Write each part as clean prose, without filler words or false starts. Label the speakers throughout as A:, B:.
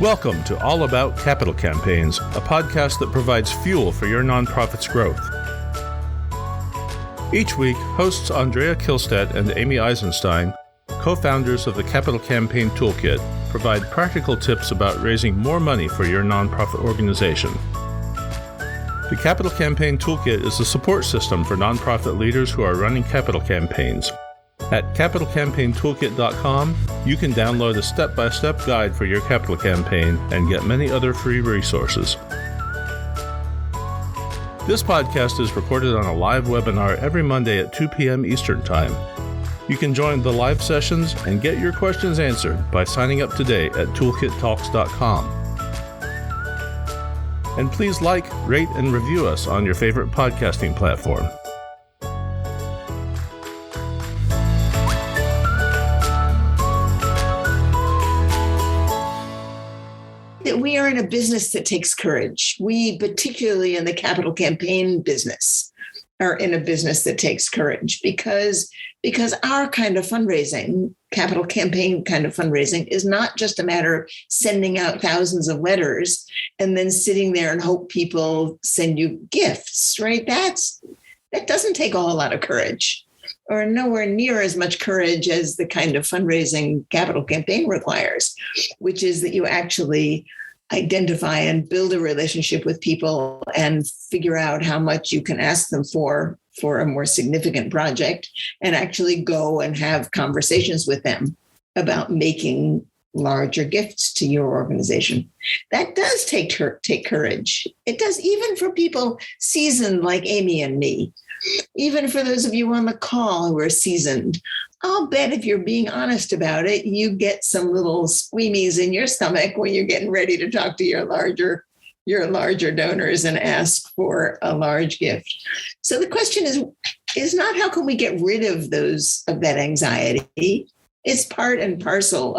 A: Welcome to All About Capital Campaigns, a podcast that provides fuel for your nonprofit's growth. Each week, hosts Andrea Kihlstedt and Amy Eisenstein, co-founders of the Capital Campaign Toolkit, provide practical tips about raising more money for your nonprofit organization. The Capital Campaign Toolkit is a support system for nonprofit leaders who are running capital campaigns. At capitalcampaigntoolkit.com, you can download a step-by-step guide for your capital campaign and get many other free resources. This podcast is recorded on a live webinar every Monday at 2 p.m. Eastern Time. You can join the live sessions and get your questions answered by signing up today at toolkittalks.com. And please like, rate, and review us on your favorite podcasting platform.
B: We are in a business that takes courage. We, particularly in the capital campaign business, are in a business that takes courage because our kind of fundraising, capital campaign kind of fundraising, is not just a matter of sending out thousands of letters and then sitting there and hope people send you gifts, right? That doesn't take a whole lot of courage, or nowhere near as much courage as the kind of fundraising capital campaign requires, which is that you actually identify and build a relationship with people and figure out how much you can ask them for a more significant project, and actually go and have conversations with them about making larger gifts to your organization. That does take courage. It does, even for people seasoned like Amy and me. Even for those of you on the call who are seasoned, I'll bet if you're being honest about it, you get some little squeamies in your stomach when you're getting ready to talk to your larger donors and ask for a large gift. So the question is not how can we get rid of that anxiety? It's part and parcel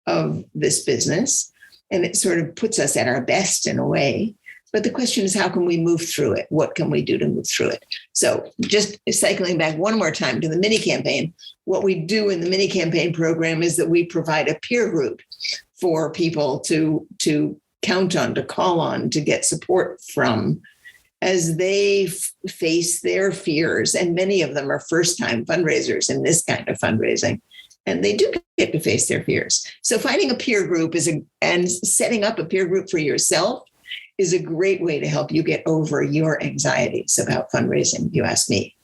B: of this business, and it sort of puts us at our best in a way. But the question is, how can we move through it? What can we do to move through it? So just cycling back one more time to the mini campaign, what we do in the mini campaign program is that we provide a peer group for people to count on, to call on, to get support from as they face their fears. And many of them are first-time fundraisers in this kind of fundraising. And they do get to face their fears. So finding a peer group and setting up a peer group for yourself is a great way to help you get over your anxieties about fundraising, you ask me.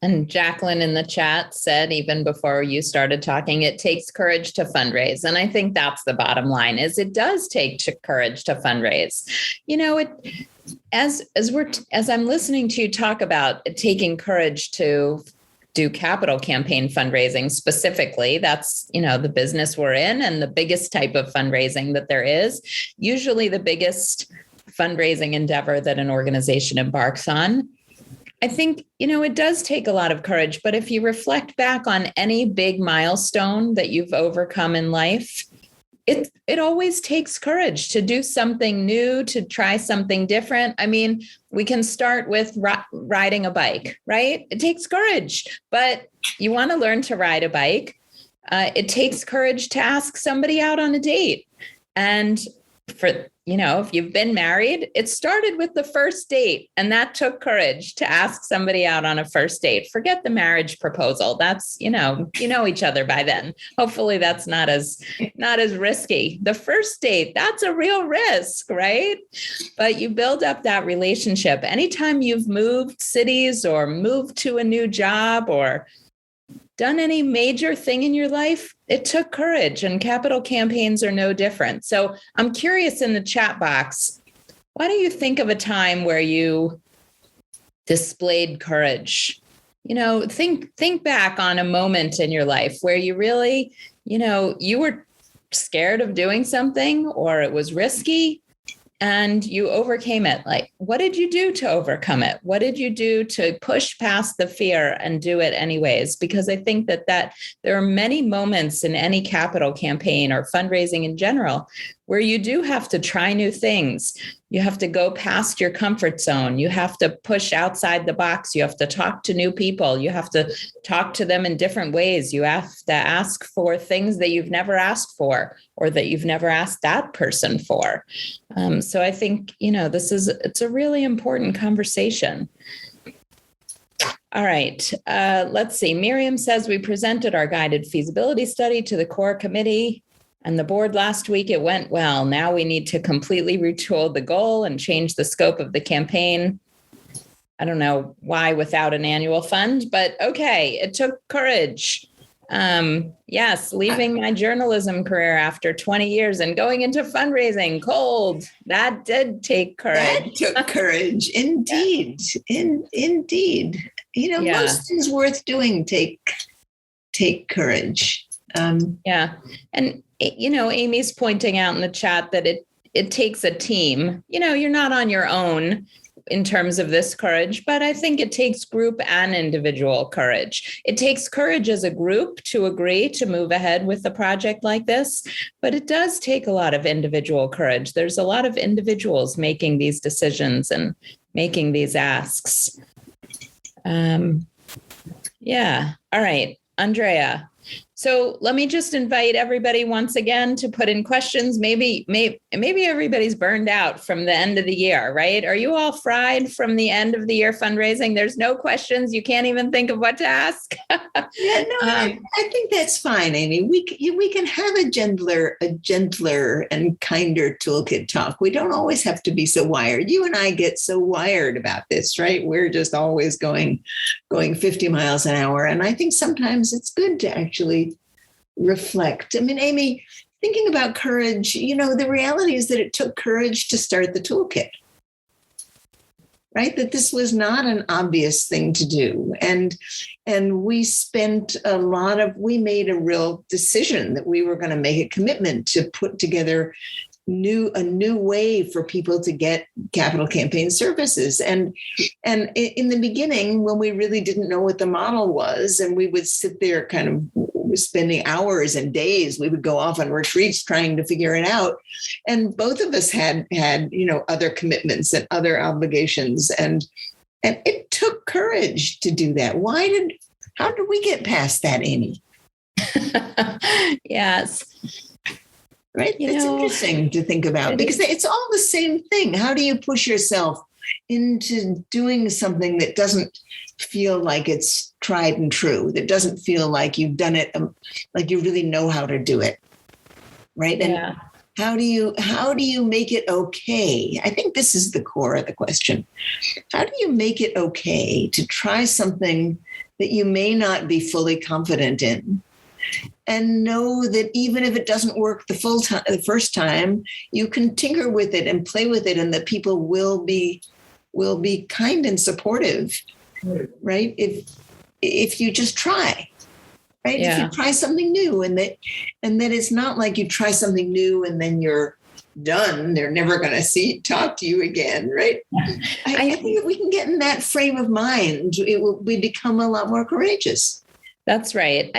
C: And Jacqueline in the chat said, even before you started talking, it takes courage to fundraise. And I think that's the bottom line, is it does take courage to fundraise. You know, as I'm listening to you talk about it taking courage to do capital campaign fundraising specifically, that's, the business we're in and the biggest type of fundraising that there is, usually the biggest fundraising endeavor that an organization embarks on. I think, it does take a lot of courage, but if you reflect back on any big milestone that you've overcome in life, it always takes courage to do something new, to try something different. I mean, we can start with riding a bike, right? It takes courage, but you want to learn to ride a bike. It takes courage to ask somebody out on a date. And if you've been married, it started with the first date, and that took courage to ask somebody out on a first date. Forget the marriage proposal. That's, you know each other by then. Hopefully that's not as risky. The first date, that's a real risk, right? But you build up that relationship. Anytime you've moved cities or moved to a new job or done any major thing in your life, it took courage, and capital campaigns are no different. So I'm curious, in the chat box, why do you think of a time where you displayed courage? Think back on a moment in your life where you really, you were scared of doing something, or it was risky, and you overcame it. Like, what did you do to overcome it? What did you do to push past the fear and do it anyways? Because I think that there are many moments in any capital campaign or fundraising in general where you do have to try new things. You have to go past your comfort zone. You have to push outside the box. You have to talk to new people. You have to talk to them in different ways. You have to ask for things that you've never asked for or that you've never asked that person for. So I think, it's a really important conversation. All right. Let's see. Miriam says we presented our guided feasibility study to the core committee and the board last week. It went well. Now we need to completely retool the goal and change the scope of the campaign. I don't know why without an annual fund, but okay. It took courage. Yes, leaving my journalism career after 20 years and going into fundraising cold. That did take courage.
B: That took courage. Indeed. Indeed. Most things worth doing take courage.
C: Yeah. And, Amy's pointing out in the chat that it takes a team. You're not on your own in terms of this courage, but I think it takes group and individual courage. It takes courage as a group to agree to move ahead with a project like this, but it does take a lot of individual courage. There's a lot of individuals making these decisions and making these asks. Yeah. All right, Andrea. So let me just invite everybody once again to put in questions. Maybe everybody's burned out from the end of the year, right? Are you all fried from the end of the year fundraising? There's no questions. You can't even think of what to ask.
B: I think that's fine, Amy. We can have a gentler and kinder toolkit talk. We don't always have to be so wired. You and I get so wired about this, right? We're just always going 50 miles an hour. And I think sometimes it's good to actually reflect. I mean, Amy, thinking about courage, the reality is that it took courage to start the toolkit, right? That this was not an obvious thing to do. And we made a real decision that we were going to make a commitment to put together a new way for people to get capital campaign services. And in the beginning, when we really didn't know what the model was, and we would sit there kind of spending hours and days, we would go off on retreats trying to figure it out. And both of us had other commitments and other obligations. And it took courage to do that. How did we get past that, Amy?
C: Yes.
B: Right? It's interesting to think about because it's all the same thing. How do you push yourself into doing something that doesn't feel like it's tried and true, that doesn't feel like you've done it, like you really know how to do it, right?
C: Yeah.
B: And how do you make it okay? I think this is the core of the question. How do you make it okay to try something that you may not be fully confident in, and know that even if it doesn't work the first time, you can tinker with it and play with it, and that people will be kind and supportive, right? If you just try, right?
C: Yeah.
B: If you try something new, and that it's not like you try something new and then you're done. They're never going to talk to you again, right? I think if we can get in that frame of mind, we become a lot more courageous.
C: That's right.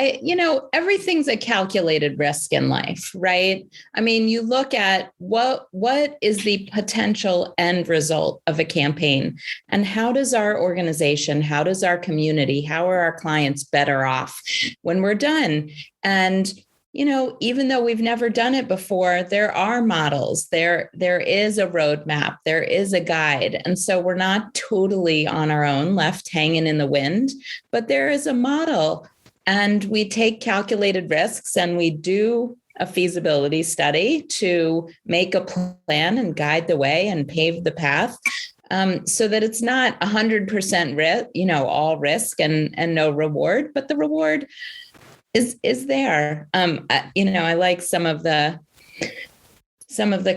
C: Everything's a calculated risk in life, right? I mean, you look at what is the potential end result of a campaign, and how does our organization, how does our community, how are our clients better off when we're done? And even though we've never done it before, there are models, there is a roadmap, there is a guide. And so we're not totally on our own, left hanging in the wind, but there is a model. And we take calculated risks, and we do a feasibility study to make a plan and guide the way and pave the path, so that it's not 100% risk, all risk and no reward, but the reward is there. I like some of the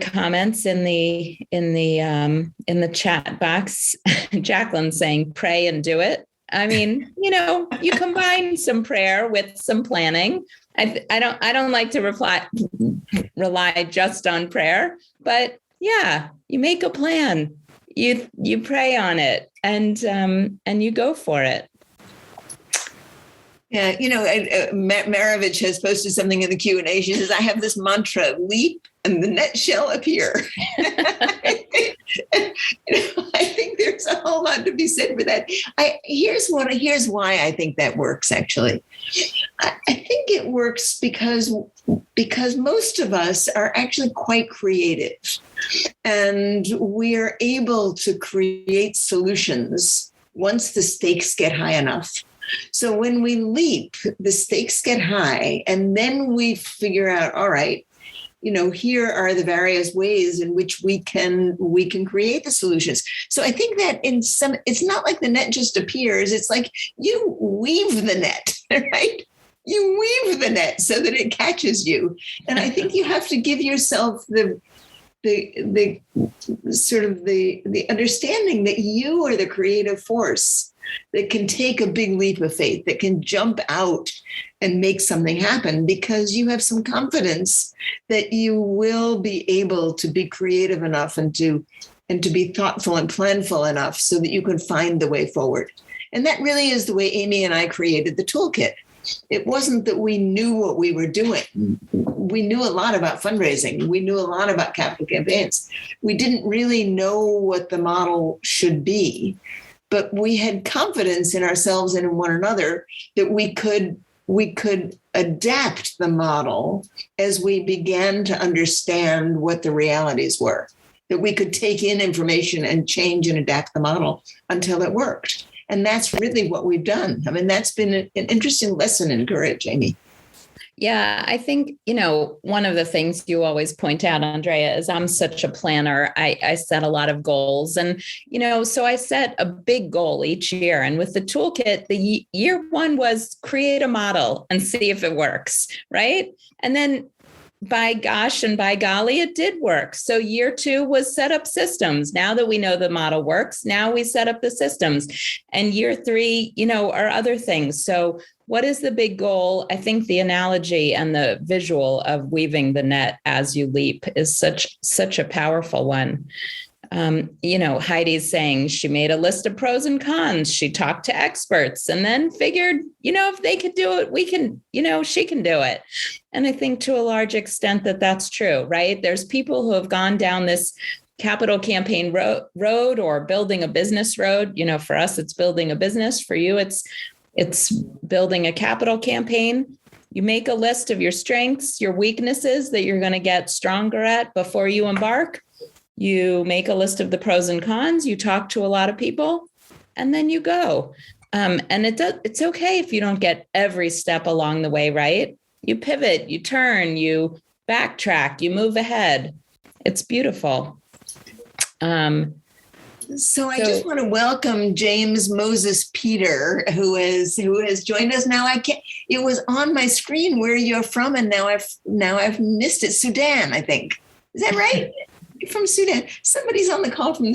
C: comments in the chat box. Jacqueline saying, "Pray and do it." I mean, you combine some prayer with some planning. I don't like to rely just on prayer, but yeah, you make a plan, you pray on it, and you go for it.
B: Yeah, Maravich has posted something in the Q&A. She says, "I have this mantra: leap, and the net shall appear. I think there's a whole lot to be said for that. Here's why I think that works, actually. I think it works because most of us are actually quite creative, and we are able to create solutions once the stakes get high enough. So when we leap, the stakes get high, and then we figure out, all right, here are the various ways in which we can create the solutions. So I think that it's not like the net just appears. It's like you weave the net, right? You weave the net so that it catches you. And I think you have to give yourself the sort of the understanding that you are the creative force that can take a big leap of faith, that can jump out and make something happen, because you have some confidence that you will be able to be creative enough and to be thoughtful and planful enough so that you can find the way forward. And that really is the way Amy and I created the toolkit. It wasn't that we knew what we were doing. We knew a lot about fundraising. We knew a lot about capital campaigns. We didn't really know what the model should be, but we had confidence in ourselves and in one another that we could adapt the model as we began to understand what the realities were, that we could take in information and change and adapt the model until it worked. And that's really what we've done. I mean, that's been an interesting lesson in courage, Amy.
C: Yeah, I think, one of the things you always point out, Andrea, is I'm such a planner. I set a lot of goals and, so I set a big goal each year. And with the toolkit, the year one was create a model and see if it works, right? And then by gosh and by golly, it did work. So year two was set up systems. Now that we know the model works, now we set up the systems. And year three, are other things. So what is the big goal? I think the analogy and the visual of weaving the net as you leap is such a powerful one. Heidi's saying she made a list of pros and cons. She talked to experts and then figured, if they could do it, we can, she can do it. And I think to a large extent that's true, right? There's people who have gone down this capital campaign road or building a business road. For us, it's building a business. For you, it's building a capital campaign. You make a list of your strengths, your weaknesses that you're going to get stronger at before you embark. You make a list of the pros and cons. You talk to a lot of people, and then you go. And it's okay if you don't get every step along the way right. You pivot, you turn, you backtrack, you move ahead. It's beautiful.
B: So I just want to welcome James Moses Peter, who has joined us now. It was on my screen where you're from, and now I've missed it. Sudan, I think. Is that right? From Sudan. Somebody's on the call from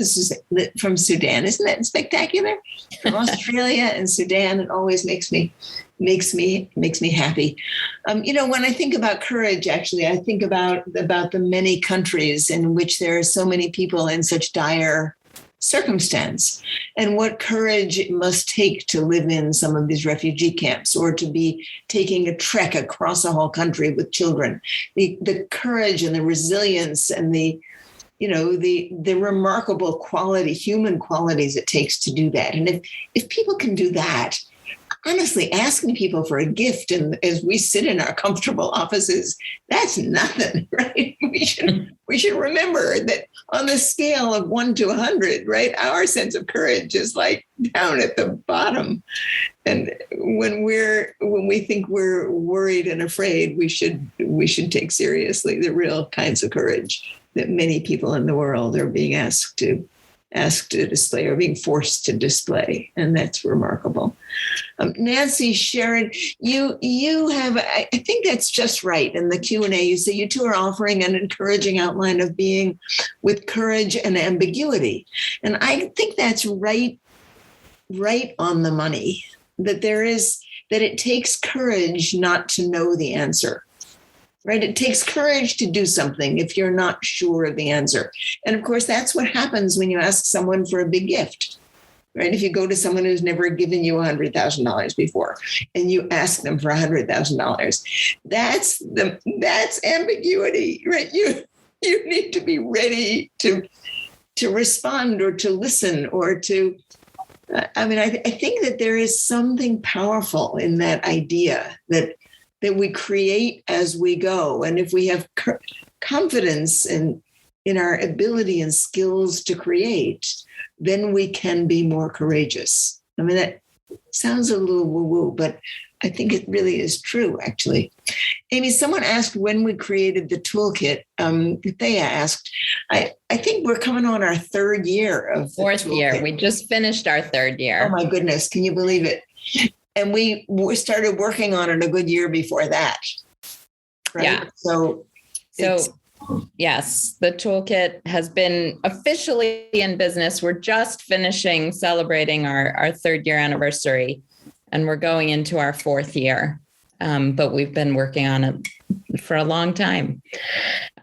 B: Sudan. Isn't that spectacular? From Australia and Sudan, it always makes me happy. When I think about courage, actually, I think about the many countries in which there are so many people in such dire circumstance, and what courage it must take to live in some of these refugee camps or to be taking a trek across a whole country with children. The courage and the resilience and the remarkable human qualities it takes to do that. And if people can do that, honestly, asking people for a gift and as we sit in our comfortable offices, that's nothing, right? We should remember that on the scale of 1 to 100, right? Our sense of courage is like down at the bottom. And when we think we're worried and afraid, we should take seriously the real kinds of courage that many people in the world are being asked to display or being forced to display. And that's remarkable. Nancy, Sharon, you have, I think that's just right. In the Q&A, you say you two are offering an encouraging outline of being with courage and ambiguity. And I think that's right on the money, that it takes courage not to know the answer. Right? It takes courage to do something if you're not sure of the answer. And of course, that's what happens when you ask someone for a big gift, right? If you go to someone who's never given you $100,000 before and you ask them for $100,000, that's ambiguity, right? You need to be ready to respond or to listen or to. I think that there is something powerful in that idea that we create as we go, and if we have confidence in our ability and skills to create, then we can be more courageous. I mean, that sounds a little woo-woo, but I think it really is true, actually. Amy, someone asked when we created the toolkit. Thea asked, I think we're coming on our third year of the
C: fourth
B: toolkit.
C: year. We just finished our third year.
B: Oh my goodness, can you believe it? And we started working on it a good year before that. Right?
C: Yeah.
B: So
C: yes, the toolkit has been officially in business. We're just finishing celebrating our third year anniversary, and we're going into our fourth year. But we've been working on it for a long time.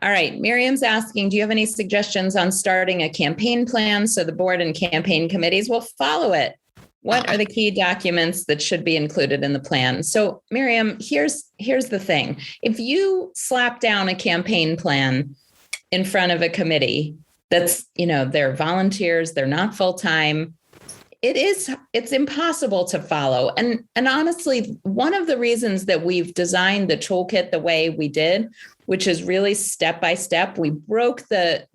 C: All right. Miriam's asking, do you have any suggestions on starting a campaign plan so the board and campaign committees will follow it? What are the key documents that should be included in the plan? So, Miriam, here's the thing. If you slap down a campaign plan in front of a committee that's, they're volunteers, they're not full-time, it's impossible to follow. And honestly, one of the reasons that we've designed the toolkit the way we did, which is really step by step, we broke the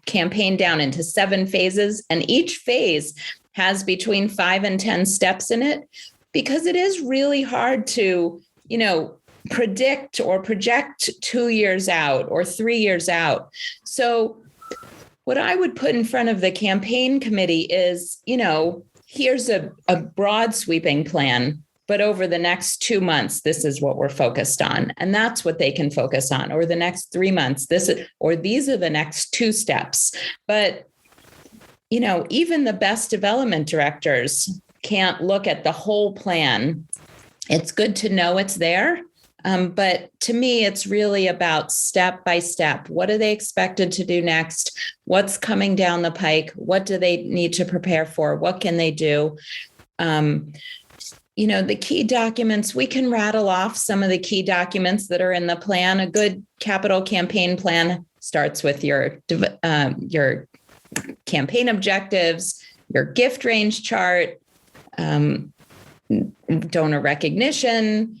C: campaign down into 7 phases, and each phase has between 5 and 10 steps in it, because it is really hard to, predict or project 2 years out or 3 years out. So what I would put in front of the campaign committee is, here's a broad sweeping plan, but over the next 2 months, this is what we're focused on. And that's what they can focus on. Or the next 3 months, these are the next 2 steps. But, even the best development directors can't look at the whole plan. It's good to know it's there. But to me, it's really about step by step. What are they expected to do next? What's coming down the pike? What do they need to prepare for? What can they do? The key documents, we can rattle off some of the key documents that are in the plan. A good capital campaign plan starts with your campaign objectives, your gift range chart, donor recognition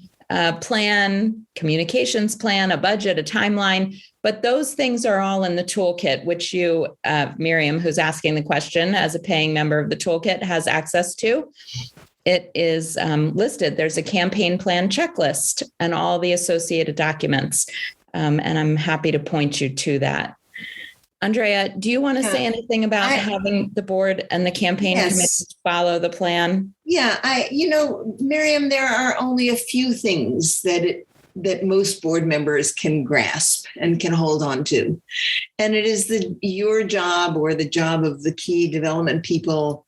C: plan, communications plan, a budget, a timeline. But those things are all in the toolkit, which you, Miriam, who's asking the question as a paying member of the toolkit, has access to. It is listed. There's a campaign plan checklist and all the associated documents. And I'm happy to point you to that. Andrea, do you want to say anything about having the board and the campaign committee follow the plan?
B: Yeah, Miriam, there are only a few things that most board members can grasp and can hold on to. And it is your job or the job of the key development people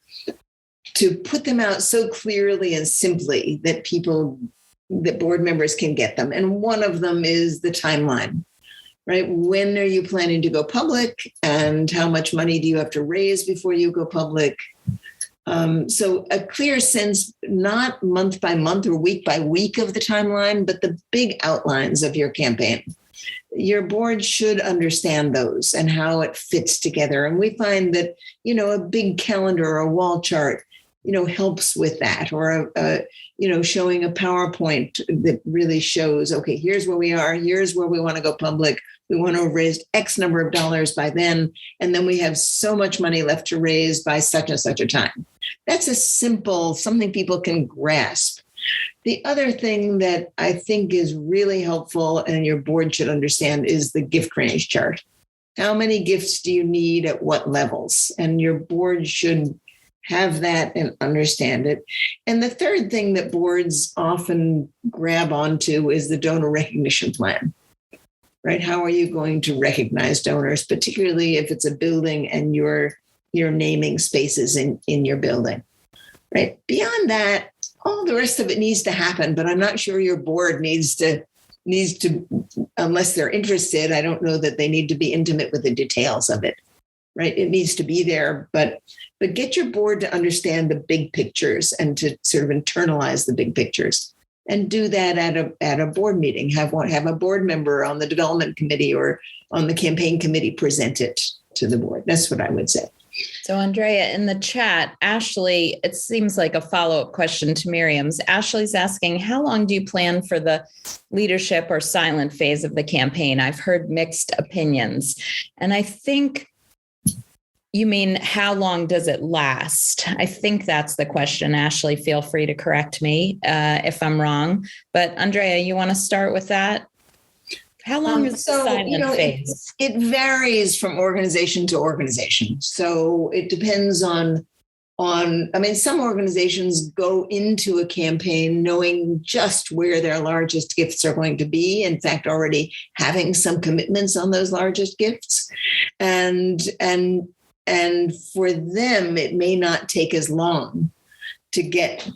B: to put them out so clearly and simply that board members can get them. And one of them is the timeline. Right? When are you planning to go public, and how much money do you have to raise before you go public? So a clear sense, not month by month or week by week of the timeline, but the big outlines of your campaign. Your board should understand those and how it fits together. And we find that, a big calendar or a wall chart, helps with that, or showing a PowerPoint that really shows, okay, here's where we are, here's where we want to go public. We want to have raised X number of dollars by then, and then we have so much money left to raise by such and such a time. That's something people can grasp. The other thing that I think is really helpful and your board should understand is the gift range chart. How many gifts do you need at what levels? And your board should have that and understand it. And the third thing that boards often grab onto is the donor recognition plan, right? How are you going to recognize donors, particularly if it's a building and you're naming spaces in your building, right? Beyond that, all the rest of it needs to happen, but I'm not sure your board needs to, unless they're interested, I don't know that they need to be intimate with the details of it, right? It needs to be there, but get your board to understand the big pictures and to sort of internalize the big pictures, and do that at a board meeting. Have a board member on the development committee or on the campaign committee present it to the board. That's what I would say.
C: So Andrea, in the chat, Ashley, it seems like a follow-up question to Miriam's. Ashley's asking, how long do you plan for the leadership or silent phase of the campaign? I've heard mixed opinions. And I think you mean, how long does it last? I think that's the question. Ashley, feel free to correct me if I'm wrong. But Andrea, you want to start with that? How long is the silent phase?
B: It varies from organization to organization. So it depends on, some organizations go into a campaign knowing just where their largest gifts are going to be. In fact, already having some commitments on those largest gifts. And for them, it may not take as long to get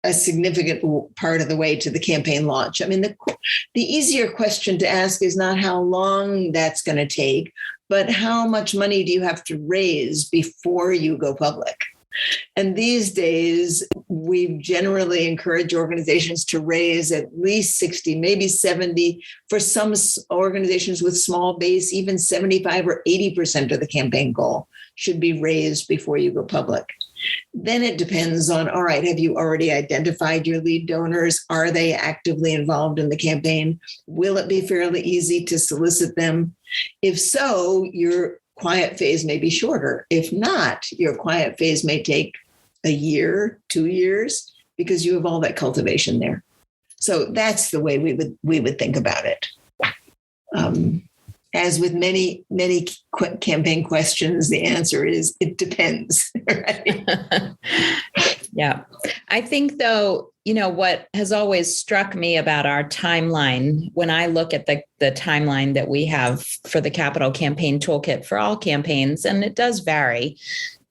B: a significant part of the way to the campaign launch. I mean, the easier question to ask is not how long that's going to take, but how much money do you have to raise before you go public? And these days, we generally encourage organizations to raise at least 60, maybe 70. For some organizations with small base, even 75 or 80% of the campaign goal should be raised before you go public. Then it depends on, all right, have you already identified your lead donors? Are they actively involved in the campaign? Will it be fairly easy to solicit them? If so, your quiet phase may be shorter. If not, your quiet phase may take a year, 2 years, because you have all that cultivation there. So that's the way we would think about it. As with many campaign questions, the answer is it depends. Right?
C: Yeah. I think, though, what has always struck me about our timeline, when I look at the timeline that we have for the Capital Campaign Toolkit for all campaigns, and it does vary,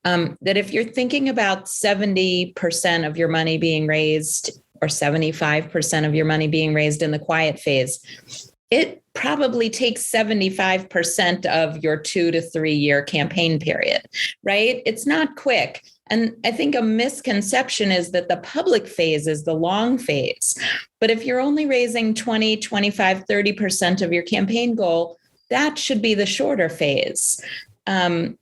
C: that if you're thinking about 70% of your money being raised or 75% of your money being raised in the quiet phase, it probably takes 75% of your 2 to 3 year campaign period, right? It's not quick. And I think a misconception is that the public phase is the long phase. But if you're only raising 20, 25, 30% of your campaign goal, that should be the shorter phase. Does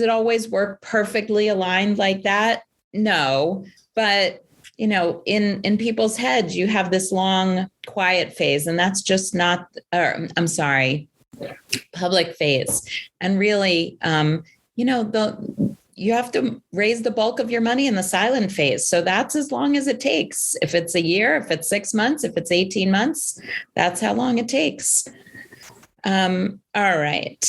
C: it always work perfectly aligned like that? No, but in people's heads, you have this long quiet phase, and that's just not, public phase. And really, you have to raise the bulk of your money in the silent phase. So that's as long as it takes. If it's a year, if it's 6 months, if it's 18 months, that's how long it takes. All right.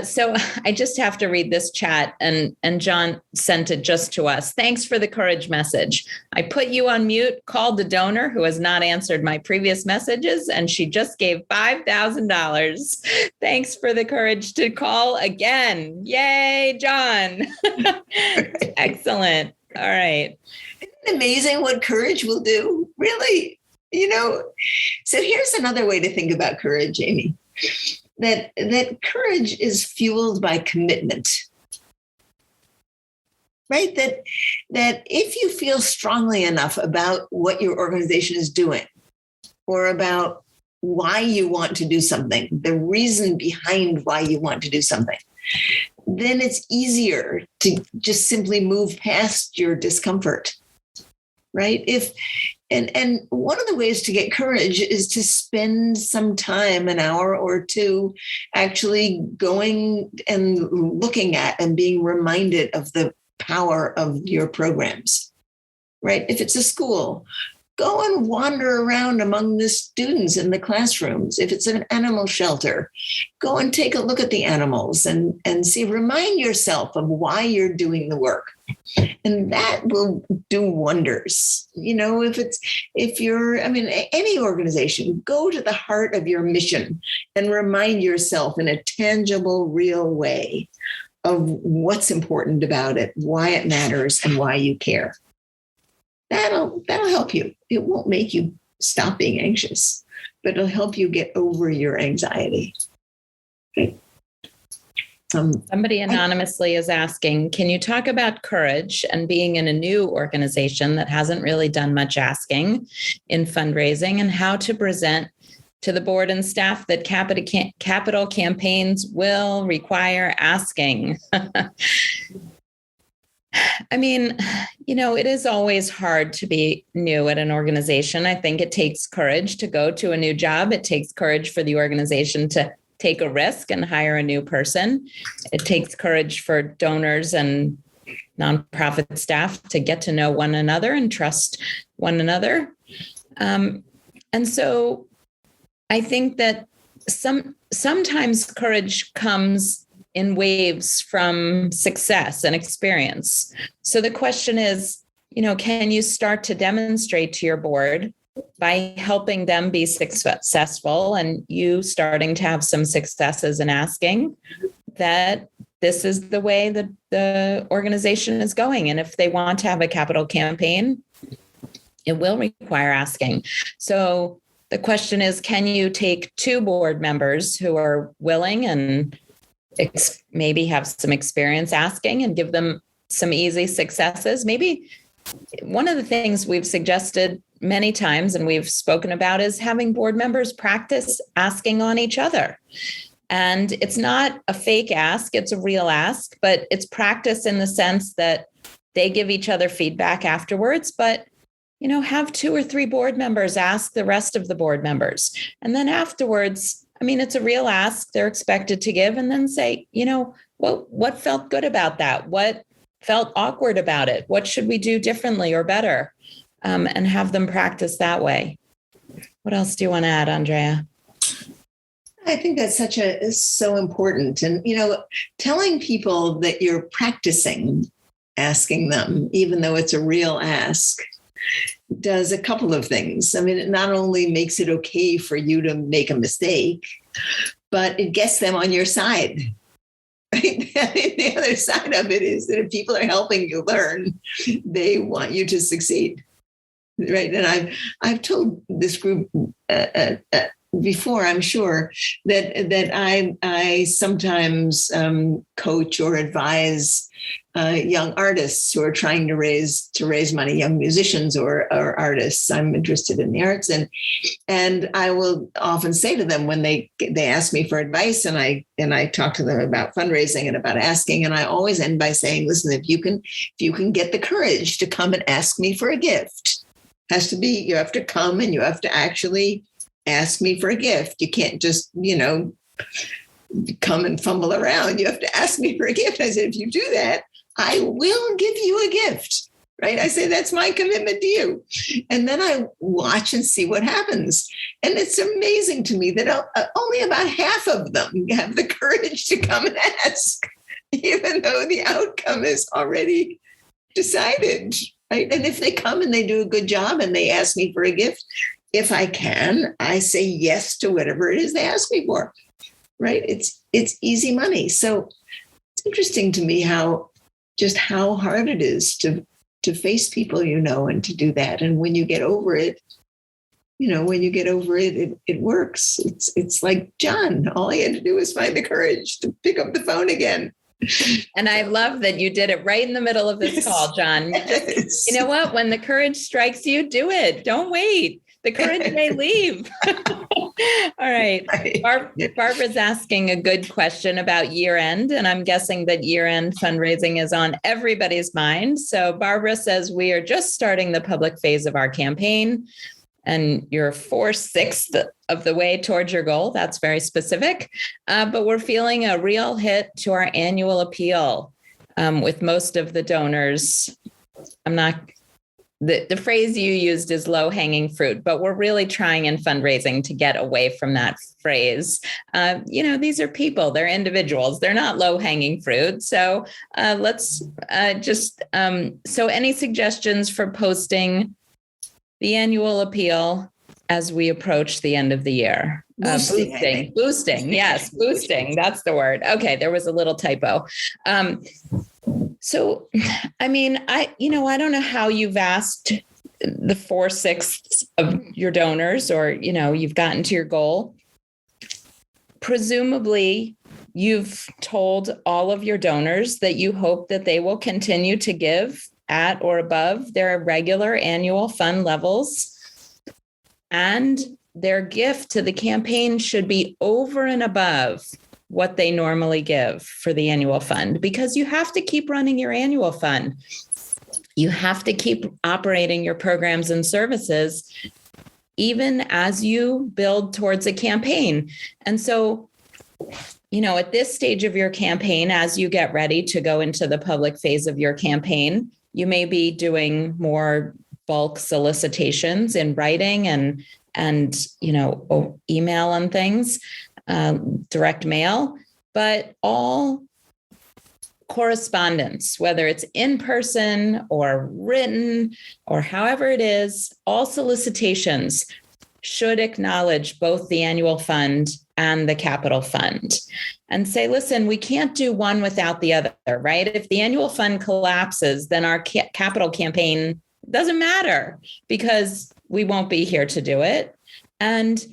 C: So I just have to read this chat, and John sent it just to us. Thanks for the courage message. I put you on mute, called the donor who has not answered my previous messages, and she just gave $5,000. Thanks for the courage to call again. Yay, John. Excellent. All right.
B: Isn't it amazing what courage will do? Really? So here's another way to think about courage, Amy. That courage is fueled by commitment, right? That if you feel strongly enough about what your organization is doing, or about why you want to do something, the reason behind why you want to do something, then it's easier to just simply move past your discomfort, right? And one of the ways to get courage is to spend some time, an hour or two, actually going and looking at and being reminded of the power of your programs, right? If it's a school, go and wander around among the students in the classrooms. If it's an animal shelter, go and take a look at the animals and see, remind yourself of why you're doing the work. And that will do wonders. If you're any organization, go to the heart of your mission and remind yourself in a tangible, real way of what's important about it, why it matters, and why you care. That'll help you. It won't make you stop being anxious, but it'll help you get over your anxiety. Okay.
C: Somebody anonymously is asking, can you talk about courage and being in a new organization that hasn't really done much asking in fundraising, and how to present to the board and staff that capital campaigns will require asking. I mean, it is always hard to be new at an organization. I think it takes courage to go to a new job. It takes courage for the organization to take a risk and hire a new person. It takes courage for donors and nonprofit staff to get to know one another and trust one another. And so I think that sometimes courage comes in waves from success and experience. So the question is, can you start to demonstrate to your board by helping them be successful and you starting to have some successes and asking that this is the way that the organization is going. And if they want to have a capital campaign, it will require asking. So the question is, can you take 2 board members who are willing and maybe have some experience asking and give them some easy successes? Maybe one of the things we've suggested many times and we've spoken about is having board members practice asking on each other. And it's not a fake ask, it's a real ask, but it's practice in the sense that they give each other feedback afterwards, but have 2 or 3 board members ask the rest of the board members. And then afterwards, it's a real ask they're expected to give, and then say, what felt good about that? What felt awkward about it? What should we do differently or better? And have them practice that way. What else do you want to add, Andrea?
B: I think that's so important. And, telling people that you're practicing asking them, even though it's a real ask, does a couple of things. It not only makes it okay for you to make a mistake, but it gets them on your side. Right? The other side of it is that if people are helping you learn, they want you to succeed. Right. And I've told this group before, I'm sure, that I sometimes coach or advise young artists who are trying to raise money, young musicians or artists. I'm interested in the arts, and I will often say to them when they ask me for advice, and I talk to them about fundraising and about asking, and I always end by saying, listen, if you can get the courage to come and ask me for a gift, you have to come and you have to actually ask me for a gift. You can't just, come and fumble around. You have to ask me for a gift. I said, if you do that, I will give you a gift, right? I say, that's my commitment to you. And then I watch and see what happens. And it's amazing to me that only about half of them have the courage to come and ask, even though the outcome is already decided, right? And if they come and they do a good job and they ask me for a gift, if I can, I say yes to whatever it is they ask me for, right? It's easy money. So it's interesting to me how hard it is to face people, and to do that. And when you get over it, it works. It's like John, all he had to do was find the courage to pick up the phone again.
C: And I love that you did it right in the middle of this call, John.
B: Yes.
C: You know what? When the courage strikes you, do it. Don't wait. The courage may leave. All right. Barbara's asking a good question about year end, and I'm guessing that year end fundraising is on everybody's mind. So Barbara says, we are just starting the public phase of our campaign, and you're 4/6 of the way towards your goal. That's very specific. But we're feeling a real hit to our annual appeal with most of the donors. The phrase you used is low hanging fruit, but we're really trying in fundraising to get away from that phrase. These are people, they're individuals, they're not low hanging fruit. So let's so any suggestions for posting the annual appeal as we approach the end of the year? Boosting. Yes, boosting. That's the word. Okay. There was a little typo. So, I don't know how you've asked the 4/6 of your donors, or, you've gotten to your goal. Presumably, you've told all of your donors that you hope that they will continue to give at or above their regular annual fund levels, and their gift to the campaign should be over and above what they normally give for the annual fund, because you have to keep running your annual fund. You have to keep operating your programs and services even as you build towards a campaign. And so, at this stage of your campaign, as you get ready to go into the public phase of your campaign, you may be doing more bulk solicitations in writing and email and things, direct mail, but all correspondence, whether it's in person or written or however it is, all solicitations should acknowledge both the annual fund and the capital fund and say, listen, we can't do one without the other, right? If the annual fund collapses, then our capital campaign doesn't matter because we won't be here to do it. And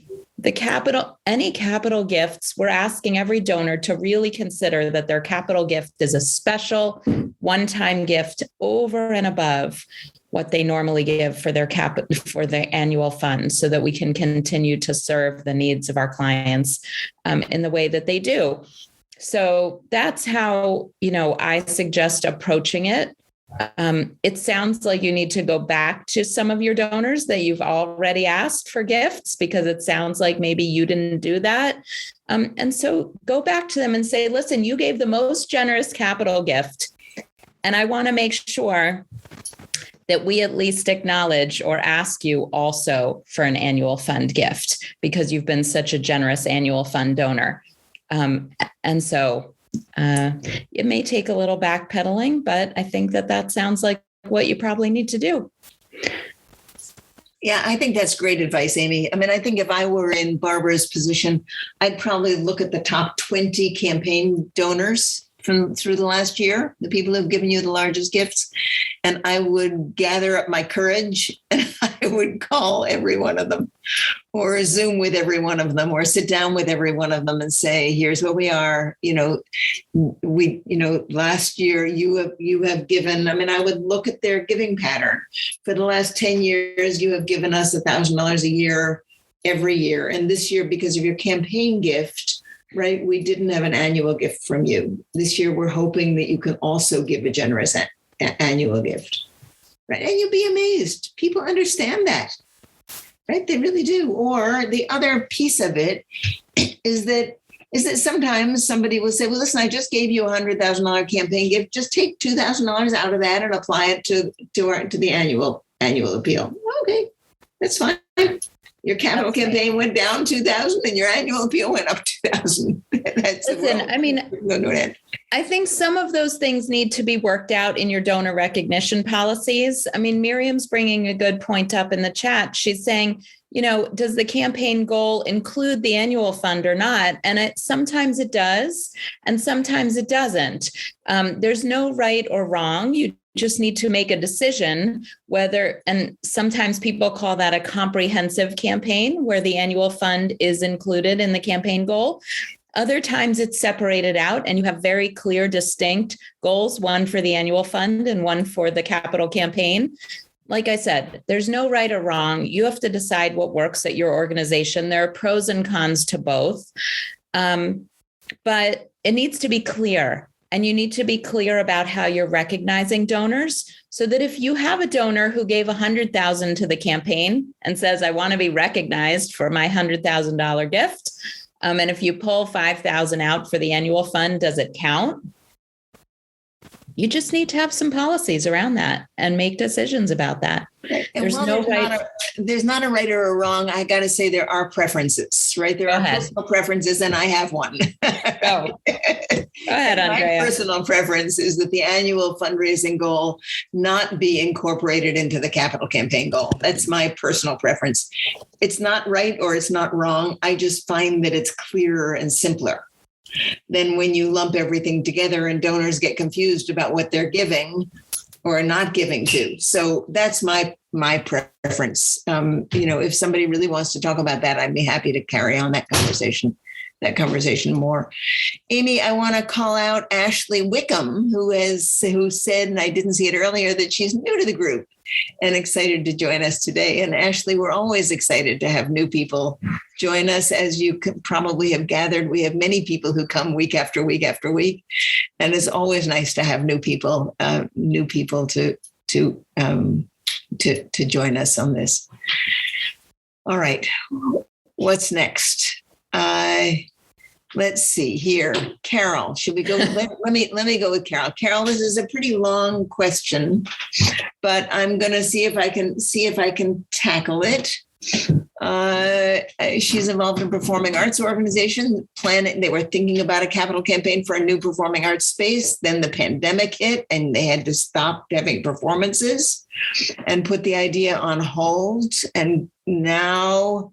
C: any capital gifts, we're asking every donor to really consider that their capital gift is a special one-time gift over and above what they normally give for their annual fund, so that we can continue to serve the needs of our clients in the way that they do. So that's how, I suggest approaching it. It sounds like you need to go back to some of your donors that you've already asked for gifts, because it sounds like maybe you didn't do that. And so go back to them and say, listen, you gave the most generous capital gift, and I want to make sure that we at least acknowledge or ask you also for an annual fund gift, because you've been such a generous annual fund donor. And so it may take a little backpedaling, but I think that sounds like what you probably need to do.
B: Yeah, I think that's great advice, Amy. I mean, I think if I were in Barbara's position, I'd probably look at the top 20 campaign donors through the last year, the people who've given you the largest gifts. And I would gather up my courage and I would call every one of them, or Zoom with every one of them, or sit down with every one of them and say, here's where we are. Last year you have given, I would look at their giving pattern. For the last 10 years, you have given us $1,000 a year every year. And this year, because of your campaign gift, right, we didn't have an annual gift from you. This year, we're hoping that you can also give a generous annual gift, right? And you'll be amazed. People understand that, right? They really do. Or the other piece of it is that sometimes somebody will say, well, listen, I just gave you a $100,000 campaign gift. Just take $2,000 out of that and apply it to the annual appeal. Okay, that's fine. Your capital campaign went down 2,000 and your annual appeal went up 2,000.
C: I think some of those things need to be worked out in your donor recognition policies. Miriam's bringing a good point up in the chat. She's saying, does the campaign goal include the annual fund or not? And sometimes it does, and sometimes it doesn't. There's no right or wrong. You just need to make a decision whether, and sometimes people call that a comprehensive campaign where the annual fund is included in the campaign goal. Other times it's separated out and you have very clear, distinct goals, one for the annual fund and one for the capital campaign. Like I said, there's no right or wrong. You have to decide what works at your organization. There are pros and cons to both, but it needs to be clear. And you need to be clear about how you're recognizing donors, so that if you have a donor who gave $100,000 to the campaign and says, I want to be recognized for my $100,000 gift, and if you pull $5,000 out for the annual fund, does it count? You just need to have some policies around that and make decisions about that. There's not a right or a wrong. I got to say there are preferences, right? There are personal preferences, and I have one. Go ahead, Andrea.
B: My personal preference is that the annual fundraising goal not be incorporated into the capital campaign goal. That's my personal preference. It's not right or it's not wrong. I just find that it's clearer and simpler than when you lump everything together and donors get confused about what they're giving or not giving to. So that's my preference. If somebody really wants to talk about that, I'd be happy to carry on that conversation. that conversation more. Amy, I want to call out Ashley Wickham, who said, and I didn't see it earlier, that she's new to the group and excited to join us today. And Ashley, we're always excited to have new people join us. As you probably have gathered, we have many people who come week after week after week, and it's always nice to have new people to join us on this. All right, what's next? Let's see here. Carol, should we go? Let me go with Carol. Carol, this is a pretty long question, but I'm going to see if I can tackle it. She's involved in performing arts organization planning. They were thinking about a capital campaign for a new performing arts space. Then the pandemic hit and they had to stop having performances and put the idea on hold. And now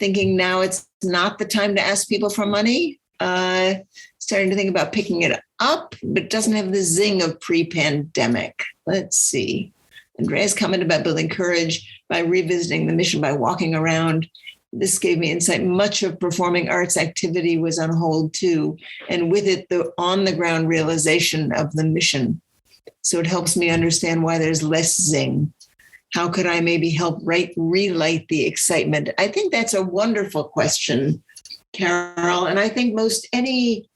B: it's not the time to ask people for money. Starting to think about picking it up, but doesn't have the zing of pre-pandemic. Let's see. Andrea's comment about building courage by revisiting the mission, by walking around. This gave me insight. Much of performing arts activity was on hold too. And with it, the on-the-ground realization of the mission. So it helps me understand why there's less zing. How could I maybe help relight the excitement? I think that's a wonderful question, Carol. And I think most any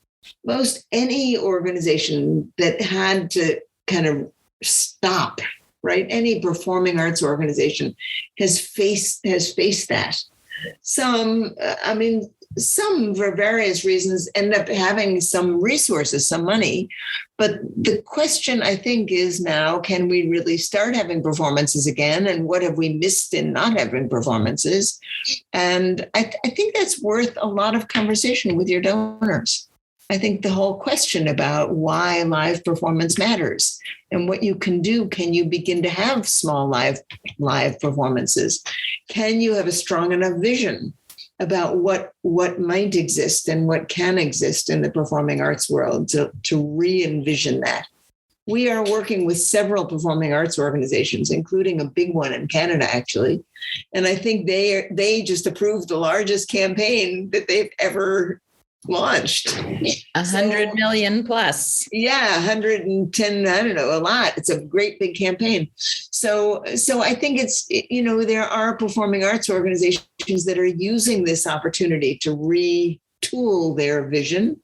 B: organization that had to kind of stop, right? Any performing arts organization has faced that. Some for various reasons end up having some resources, some money. But the question, I think, is now, can we really start having performances again? And what have we missed in not having performances? And I think that's worth a lot of conversation with your donors. I think the whole question about why live performance matters and what you can do. Can you begin to have small live performances? Can you have a strong enough vision about what might exist and what can exist in the performing arts world to re-envision that? We are working with several performing arts organizations, including a big one in Canada, actually. And I think they just approved the largest campaign that they've ever launched.
C: 100 million plus.
B: Yeah, 110, I don't know, a lot. It's a great big campaign. So I think it's, there are performing arts organizations that are using this opportunity to retool their vision,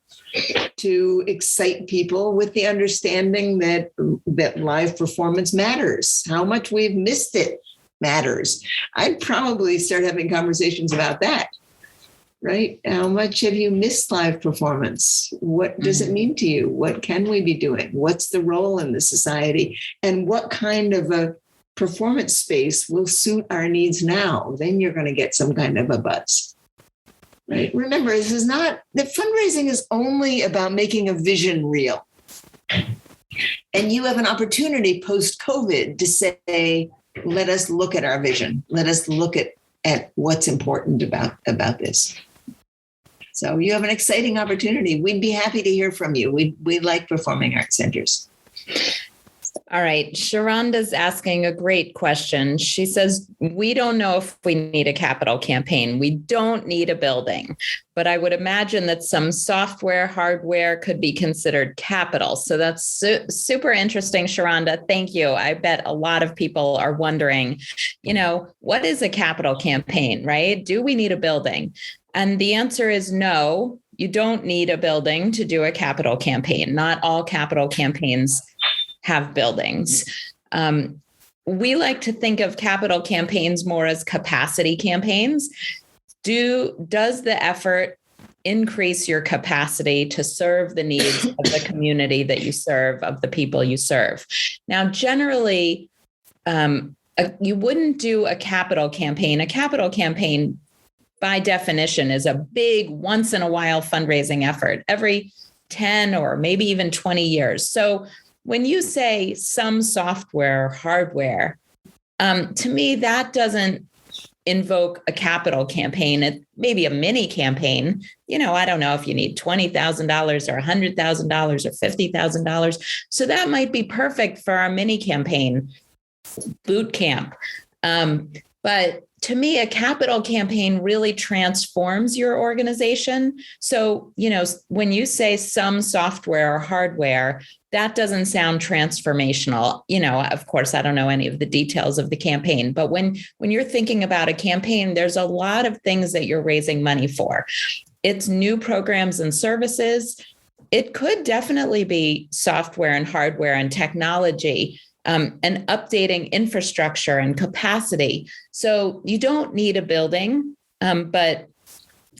B: to excite people with the understanding that live performance matters. How much we've missed it matters. I'd probably start having conversations about that. Right? How much have you missed live performance? What does it mean to you? What can we be doing? What's the role in the society? And what kind of a performance space will suit our needs now? Then you're going to get some kind of a buzz. Right? Remember, this is not, the fundraising is only about making a vision real. And you have an opportunity post-COVID to say, let us look at our vision. Let us look at what's important about this. So you have an exciting opportunity. We'd be happy to hear from you. We like performing arts centers.
C: All right. Sharonda's asking a great question. She says, we don't know if we need a capital campaign. We don't need a building, but I would imagine that some software, hardware could be considered capital. So that's super interesting, Sharonda. Thank you. I bet a lot of people are wondering, what is a capital campaign, right? Do we need a building? And the answer is no, you don't need a building to do a capital campaign. Not all capital campaigns have buildings. We like to think of capital campaigns more as capacity campaigns. Does the effort increase your capacity to serve the needs of the community that you serve, of the people you serve? Now, generally, you wouldn't do a capital campaign. A capital campaign, by definition, is a big once-in-a-while fundraising effort every 10 or maybe even 20 years. So when you say some software, hardware, to me, that doesn't invoke a capital campaign. It may be a mini campaign. I don't know if you need $20,000 or $100,000 or $50,000. So that might be perfect for our mini campaign boot camp. But to me, a capital campaign really transforms your organization. So, when you say some software or hardware, that doesn't sound transformational. Of course, I don't know any of the details of the campaign, but when you're thinking about a campaign, there's a lot of things that you're raising money for. It's new programs and services. It could definitely be software and hardware and technology, and updating infrastructure and capacity. So you don't need a building, but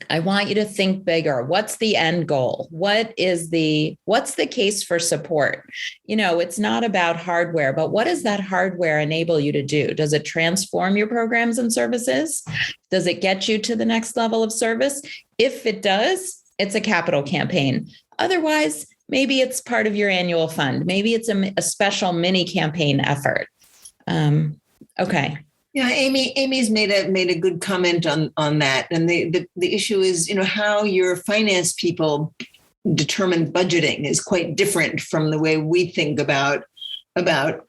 C: I want you to think bigger. What's the end goal? What's the case for support? It's not about hardware, but what does that hardware enable you to do? Does it transform your programs and services? Does it get you to the next level of service? If it does, it's a capital campaign. Otherwise, maybe it's part of your annual fund. Maybe it's a special mini campaign effort. Okay.
B: Yeah, Amy's made a good comment on that. And the issue is, how your finance people determine budgeting is quite different from the way we think about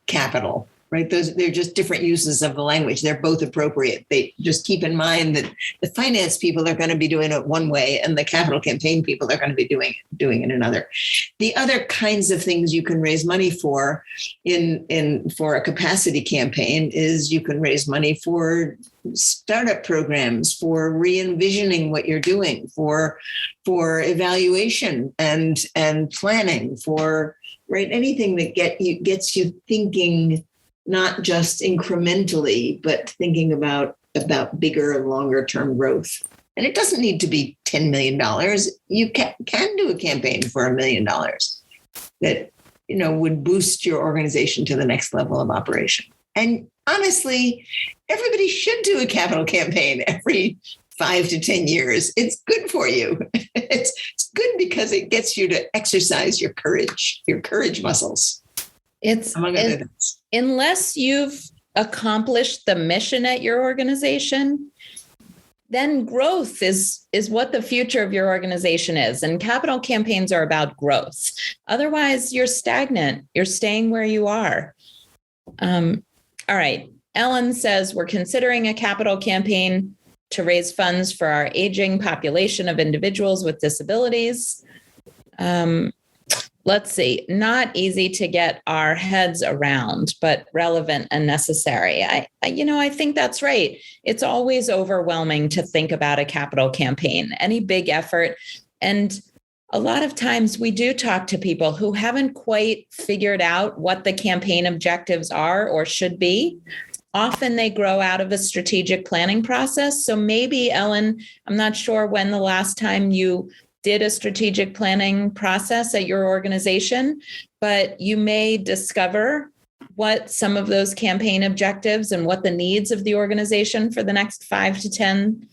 B: capital. Right. They're just different uses of the language. They're both appropriate. They just keep in mind that the finance people are going to be doing it one way and the capital campaign people are going to be doing it another. The other kinds of things you can raise money for for a capacity campaign is you can raise money for startup programs, for re-envisioning what you're doing, for evaluation and planning, for anything that gets you thinking, not just incrementally, but thinking about bigger and longer term growth. And it doesn't need to be $10 million. You can do a campaign for $1 million that, would boost your organization to the next level of operation. And honestly, everybody should do a capital campaign every 5 to 10 years. It's good for you. It's good because it gets you to exercise your courage muscles.
C: It's unless you've accomplished the mission at your organization, then growth is what the future of your organization is. And capital campaigns are about growth. Otherwise, you're stagnant. You're staying where you are. All right. Ellen says, we're considering a capital campaign to raise funds for our aging population of individuals with disabilities. Let's see, not easy to get our heads around, but relevant and necessary. I think that's right. It's always overwhelming to think about a capital campaign, any big effort. And a lot of times we do talk to people who haven't quite figured out what the campaign objectives are or should be. Often they grow out of a strategic planning process. So maybe, Ellen, I'm not sure when the last time you did a strategic planning process at your organization, but you may discover what some of those campaign objectives and what the needs of the organization for the next 5 to 10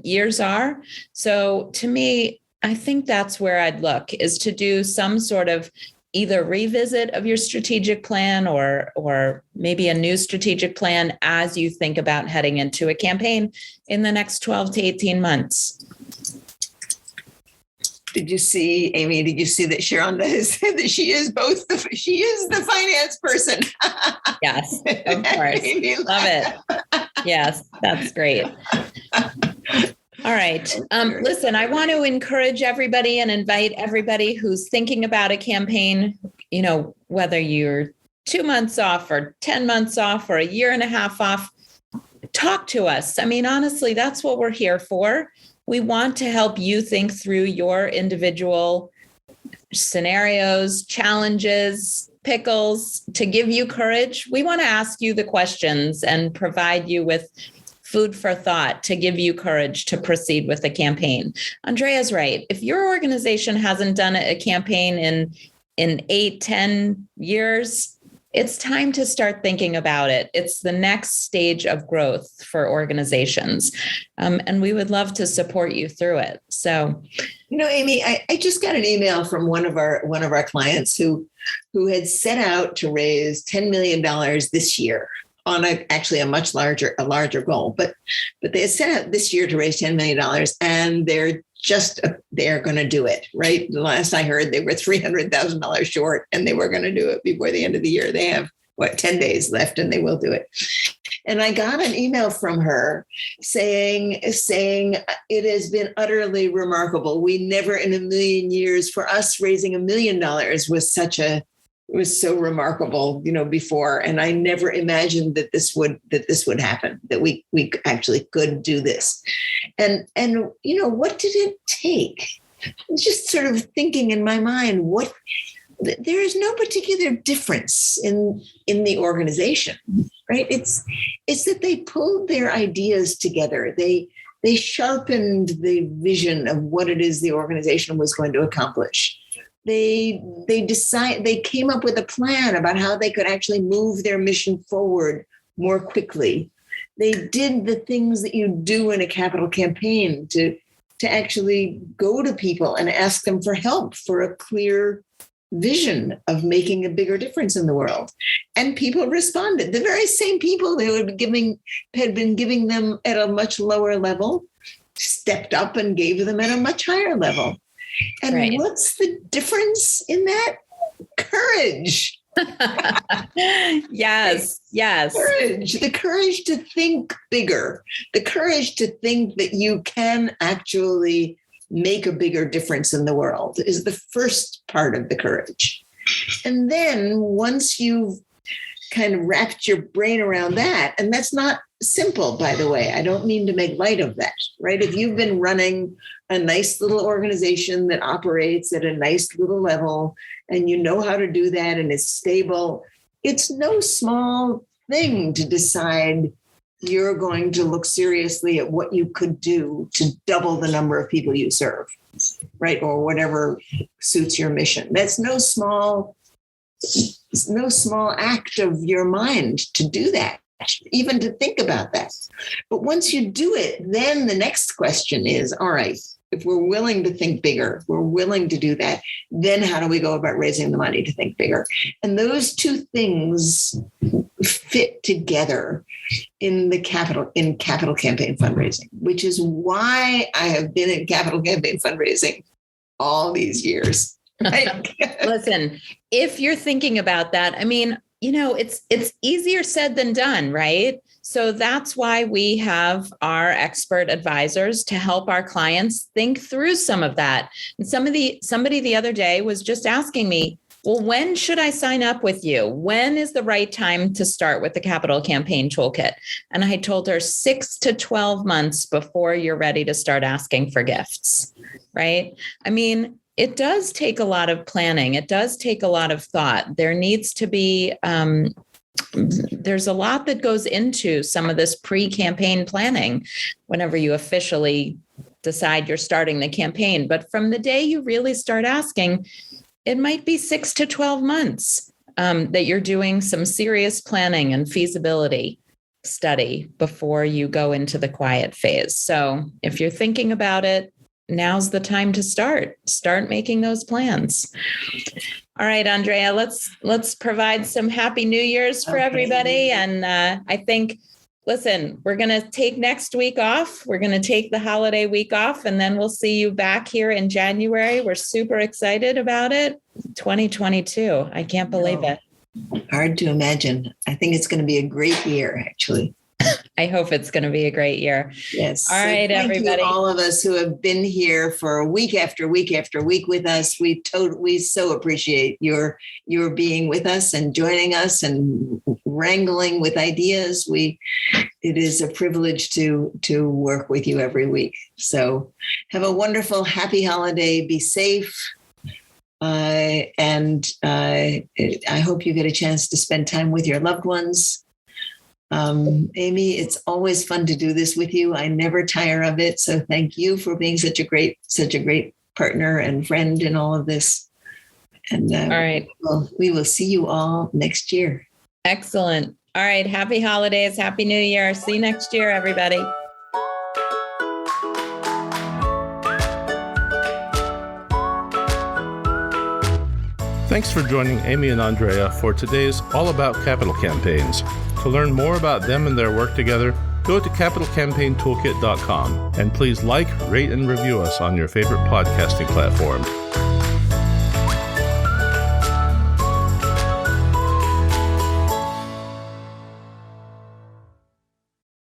C: years are. So to me, I think that's where I'd look, is to do some sort of either revisit of your strategic plan or maybe a new strategic plan as you think about heading into a campaign in the next 12 to 18 months.
B: Did you see, Amy, that Sharonda has said that she is the finance person?
C: Yes, of course. Love it. Yes, that's great. All right. Listen, I want to encourage everybody and invite everybody who's thinking about a campaign, whether you're 2 months off or 10 months off or a year and a half off, talk to us. I mean, honestly, that's what we're here for. We want to help you think through your individual scenarios, challenges, pickles, to give you courage. We want to ask you the questions and provide you with food for thought to give you courage to proceed with the campaign. Andrea's right. If your organization hasn't done a campaign in 8, 10 years, it's time to start thinking about it. It's the next stage of growth for organizations. And we would love to support you through it. So,
B: Amy, I just got an email from one of our clients who had set out to raise $10 million this year on a much larger goal. But they had set out this year to raise $10 million, and they're going to do it, right? The last I heard, they were $300,000 short, and they were going to do it before the end of the year. They have 10 days left, and they will do it. And I got an email from her saying it has been utterly remarkable. We never in a million years, for us, raising $1 million was so remarkable, before. And I never imagined that this would happen, that we actually could do this. And what did it take? Just sort of thinking in my mind, there is no particular difference in the organization, right? It's that they pulled their ideas together. They sharpened the vision of what it is the organization was going to accomplish. They came up with a plan about how they could actually move their mission forward more quickly. They did the things that you do in a capital campaign to actually go to people and ask them for help, for a clear vision of making a bigger difference in the world. And people responded. The very same people who had been giving them at a much lower level stepped up and gave them at a much higher level. And right. What's the difference in that? Courage.
C: Yes.
B: Courage. The courage to think bigger. The courage to think that you can actually make a bigger difference in the world is the first part of the courage. And then once you've kind of wrapped your brain around that, and that's not simple, by the way, I don't mean to make light of that, right? If you've been running a nice little organization that operates at a nice little level and you know how to do that and is stable, it's no small thing to decide you're going to look seriously at what you could do to double the number of people you serve, right? Or whatever suits your mission. That's no small act of your mind to do that, even to think about that. But once you do it, then the next question is, all right, if we're willing to think bigger, we're willing to do that, then how do we go about raising the money to think bigger? And those two things fit together in capital campaign fundraising, which is why I have been in capital campaign fundraising all these years. Right?
C: Listen, if you're thinking about that, I mean, it's easier said than done, right? So that's why we have our expert advisors to help our clients think through some of that. And somebody the other day was just asking me, well, when should I sign up with you? When is the right time to start with the Capital Campaign Toolkit? And I told her 6 to 12 months before you're ready to start asking for gifts, right? I mean, it does take a lot of planning. It does take a lot of thought. There needs to be, there's a lot that goes into some of this pre-campaign planning whenever you officially decide you're starting the campaign. But from the day you really start asking, it might be 6 to 12 months that you're doing some serious planning and feasibility study before you go into the quiet phase. So if you're thinking about it, now's the time to start making those plans. All right, Andrea, let's provide some happy New Year's for everybody. And I think, listen, we're going to take next week off. We're going to take the holiday week off, and then we'll see you back here in January. We're super excited about it. 2022. I can't believe it.
B: Hard to imagine. I think it's going to be a great year, actually.
C: I hope it's going to be a great year.
B: Yes.
C: All right,
B: thank
C: everybody.
B: You, all of us who have been here for week after week after week with us. We so appreciate your being with us and joining us and wrangling with ideas. It is a privilege to work with you every week. So have a wonderful, happy holiday. Be safe. And I hope you get a chance to spend time with your loved ones. Amy, it's always fun to do this with you. I never tire of it. So thank you for being such a great partner and friend in all of this. And
C: all right.
B: We will see you all next year.
C: Excellent. All right. Happy holidays. Happy New Year. See you next year, everybody.
A: Thanks for joining Amy and Andrea for today's All About Capital Campaigns. To learn more about them and their work together, go to capitalcampaigntoolkit.com and please like, rate, and review us on your favorite podcasting platform.